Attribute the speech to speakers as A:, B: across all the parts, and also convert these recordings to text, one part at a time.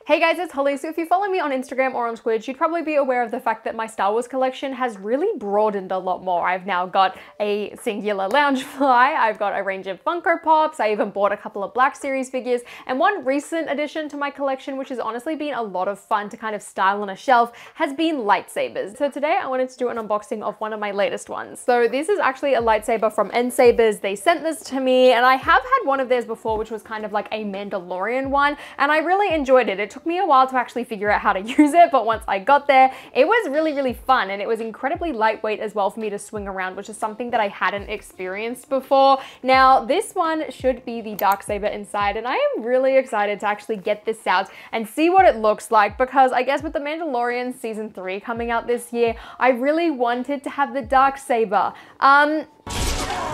A: Hey guys, it's Holly. So if you follow me on Instagram or on Twitch, you'd probably be aware of the fact that my Star Wars collection has really broadened a lot more. I've now got a singular Loungefly, I've got a range of Funko Pops, I even bought a couple of Black Series figures, and one recent addition to my collection, which has honestly been a lot of fun to kind of style on a shelf, has been lightsabers. So today I wanted to do an unboxing of one of my latest ones. So this is actually a lightsaber from Nsabers. They sent this to me, and I have had one of theirs before, which was kind of like a Mandalorian one, and I really enjoyed it. It took me a while to actually figure out how to use it, but once I got there, it was really fun, and it was incredibly lightweight as well for me to swing around, which is something that I hadn't experienced before. Now, this one should be the Darksaber inside, and I am really excited to actually get this out and see what it looks like, because I guess with the Mandalorian Season 3 coming out this year, I really wanted to have the Darksaber.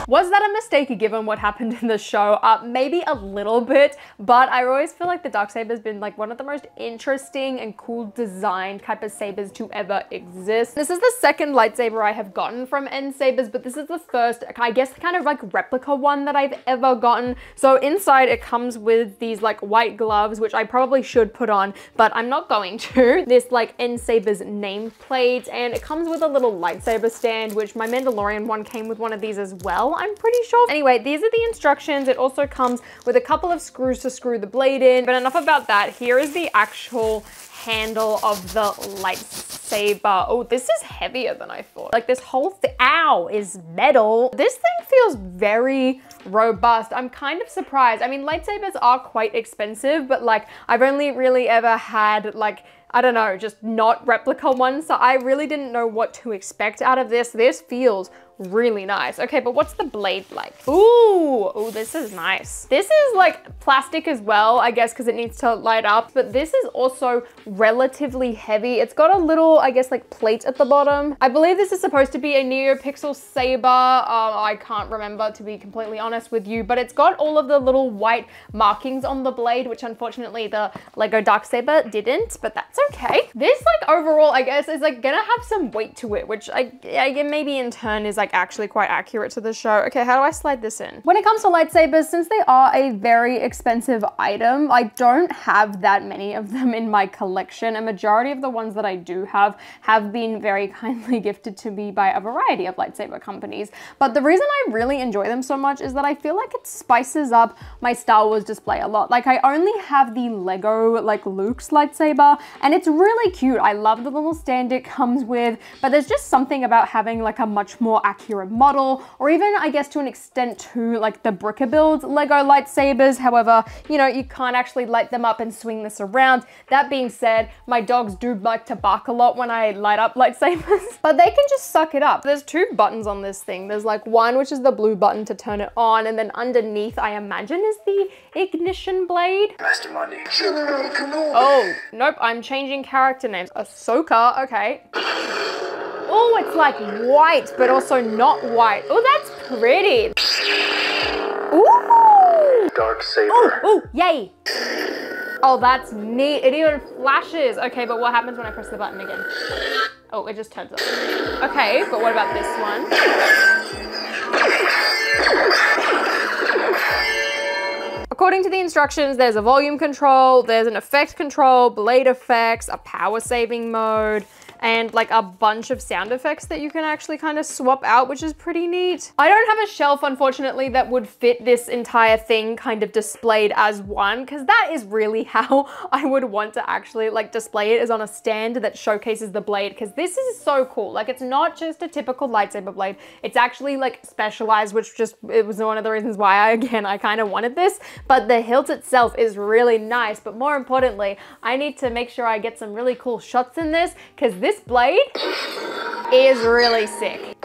A: Was that a mistake given what happened in the show? Maybe a little bit, but I always feel like the Darksaber has been like one of the most interesting and cool designed type of sabers to ever exist. This is the second lightsaber I have gotten from Nsabers, but this is the first, I guess, kind of like replica one that I've ever gotten. So inside it comes with these like white gloves, which I probably should put on, but I'm not going to. This like Nsabers nameplate, and it comes with a little lightsaber stand, which my Mandalorian one came with one of these as well, I'm pretty sure. Anyway, these are the instructions. It also comes with a couple of screws to screw the blade in, but enough about that. Here is the actual handle of the lightsaber. Oh, this is heavier than I thought. Like this whole thing, ow, is metal. This thing feels very robust. I'm kind of surprised. I mean, lightsabers are quite expensive, but like I've only really ever had like, I don't know, just not replica ones. So I really didn't know what to expect out of this. This feels really nice. Okay, but what's the blade like? Ooh, this is nice. This is like plastic as well, I guess, because it needs to light up, but this is also relatively heavy. It's got a little, I guess, like plate at the bottom. I believe this is supposed to be a NeoPixel saber. I can't remember, to be completely honest with you, but it's got all of the little white markings on the blade, which unfortunately the Lego Darksaber didn't, but that's okay. This like overall, I guess, is like gonna have some weight to it, which I maybe in turn is like actually quite accurate to the show. Okay, how do I slide this in? When it comes to lightsabers, since they are a very expensive item, I don't have that many of them in my collection. A majority of the ones that I do have been very kindly gifted to me by a variety of lightsaber companies. But the reason I really enjoy them so much is that I feel like it spices up my Star Wars display a lot. Like I only have the Lego like Luke's lightsaber, and it's really cute. I love the little stand it comes with, but there's just something about having like a much more accurate model, or even I guess to an extent to like the Brick-a-Build Lego lightsabers. However, you know, you can't actually light them up and swing this around. That being said, my dogs do like to bark a lot when I light up lightsabers, but they can just suck it up. There's two buttons on this thing. There's like one, which is the blue button to turn it on, and then underneath, I imagine, is the ignition blade.
B: Master Monday. General Kenobi.
A: Oh, nope, I'm changing character names. Ahsoka, okay. Oh, it's like white, but also not white. Oh, that's pretty. Ooh.
B: Darksaber.
A: Ooh, yay. Oh, that's neat. It even flashes. Okay, but what happens when I press the button again? Oh, it just turns on. Okay, but what about this one? According to the instructions, there's a volume control, there's an effect control, blade effects, a power saving mode, and like a bunch of sound effects that you can actually kind of swap out, which is pretty neat. I don't have a shelf, unfortunately, that would fit this entire thing kind of displayed as one, because that is really how I would want to actually like display it, is on a stand that showcases the blade, because this is so cool. Like it's not just a typical lightsaber blade, it's actually like specialized, which just, it was one of the reasons why I kind of wanted this. But the hilt itself is really nice, but more importantly, I need to make sure I get some really cool shots in this, because this blade is really sick.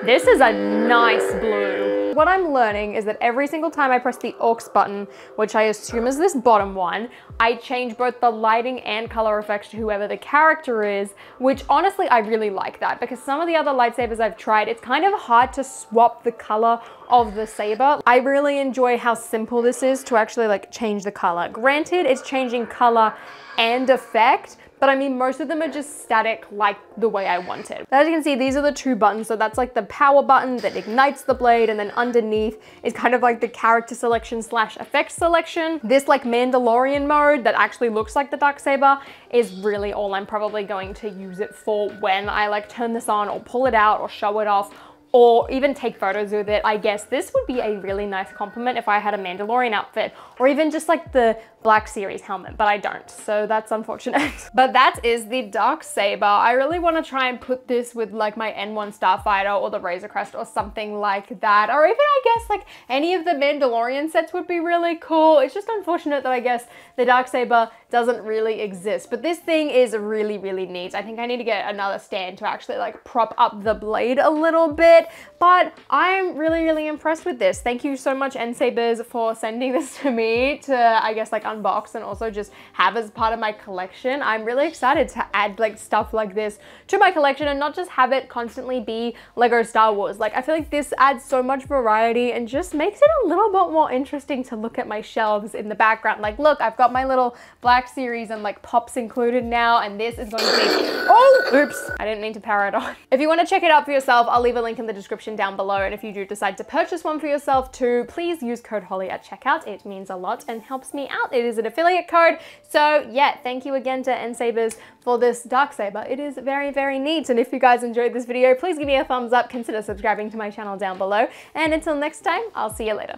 A: This is a nice blue. What I'm learning is that every single time I press the aux button, which I assume is this bottom one, I change both the lighting and color effects to whoever the character is, which honestly, I really like that, because some of the other lightsabers I've tried, it's kind of hard to swap the color of the saber. I really enjoy how simple this is to actually like change the color. Granted, it's changing color and effect, but but I mean, most of them are just static like the way I wanted. But as you can see, these are the two buttons. So that's like the power button that ignites the blade, and then underneath is kind of like the character selection slash effects selection. This like Mandalorian mode that actually looks like the Darksaber is really all I'm probably going to use it for when I like turn this on or pull it out or show it off, or even take photos with it. I guess this would be a really nice compliment if I had a Mandalorian outfit, or even just like the Black Series helmet, but I don't, so that's unfortunate. But that is the Darksaber. I really want to try and put this with like my N1 Starfighter or the Razor Crest or something like that, or even I guess like any of the Mandalorian sets would be really cool. It's just unfortunate that I guess the Darksaber doesn't really exist, but this thing is really, really neat. I think I need to get another stand to actually like prop up the blade a little bit, but I'm really, really impressed with this. Thank you so much, Nsabers, for sending this to me to, I guess, like unbox and also just have as part of my collection. I'm really excited to add like stuff like this to my collection and not just have it constantly be Lego Star Wars. Like, I feel like this adds so much variety and just makes it a little bit more interesting to look at my shelves in the background. Like, look, I've got my little Black Series and like pops included now, and this is going to be, oh, oops, I didn't mean to power it on. If you want to check it out for yourself, I'll leave a link in the description down below, and if you do decide to purchase one for yourself too, please use code HOLLY at checkout. It means a lot and helps me out. It is an affiliate code, so yeah, thank you again to Nsabers for this Darksaber. It is very, very neat, and if you guys enjoyed this video, please give me a thumbs up, consider subscribing to my channel down below, and until next time, I'll see you later.